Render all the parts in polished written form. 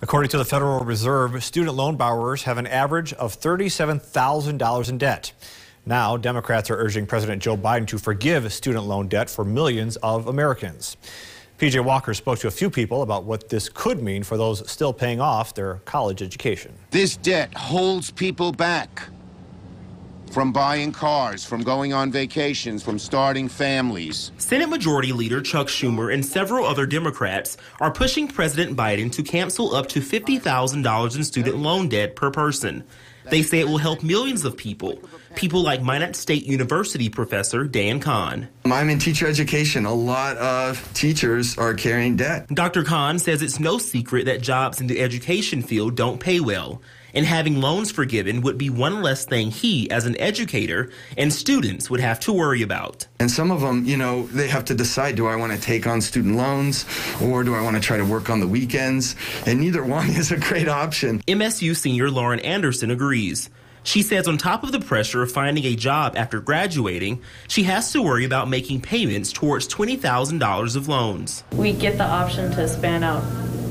According to the Federal Reserve, student loan borrowers have an average of $37,000 in debt. Now, Democrats are urging President Joe Biden to forgive student loan debt for millions of Americans. PJ Walker spoke to a few people about what this could mean for those still paying off their college education. This debt holds people back from buying cars, from going on vacations, from starting families. Senate Majority Leader Chuck Schumer and several other Democrats are pushing President Biden to cancel up to $50,000 in student loan debt per person. They say it will help millions of people like Minot State University professor Dan Kahn. I'm in teacher education. A lot of teachers are carrying debt. Dr. Kahn says it's no secret that jobs in the education field don't pay well, and having loans forgiven would be one less thing he, as an educator, and students would have to worry about. And some of them, they have to decide, do I want to take on student loans or do I want to try to work on the weekends? And neither one is a great option. MSU senior Lauren Anderson agrees. She says on top of the pressure of finding a job after graduating, she has to worry about making payments towards $20,000 of loans. We get the option to span out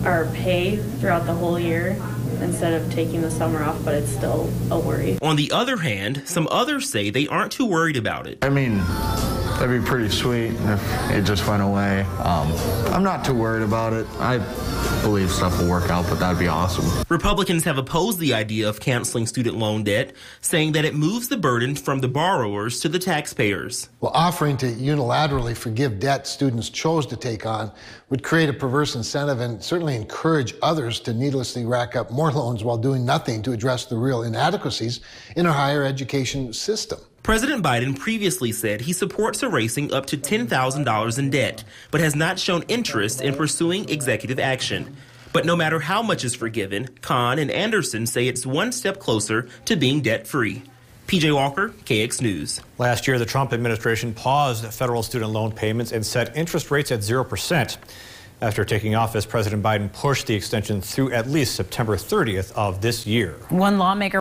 our pay throughout the whole year instead of taking the summer off, but it's still a worry. On the other hand, some others say they aren't too worried about it. I mean, that'd be pretty sweet if it just went away. I'm not too worried about it. I believe stuff will work out, but that'd be awesome. Republicans have opposed the idea of canceling student loan debt, saying that it moves the burden from the borrowers to the taxpayers. Well, offering to unilaterally forgive debt students chose to take on would create a perverse incentive and certainly encourage others to needlessly rack up more loans while doing nothing to address the real inadequacies in our higher education system. President Biden previously said he supports erasing up to $10,000 in debt, but has not shown interest in pursuing executive action. But no matter how much is forgiven, Kahn and Anderson say it's one step closer to being debt-free. PJ Walker, KX News. Last year, the Trump administration paused federal student loan payments and set interest rates at 0%. After taking office, President Biden pushed the extension through at least September 30th of this year. One lawmaker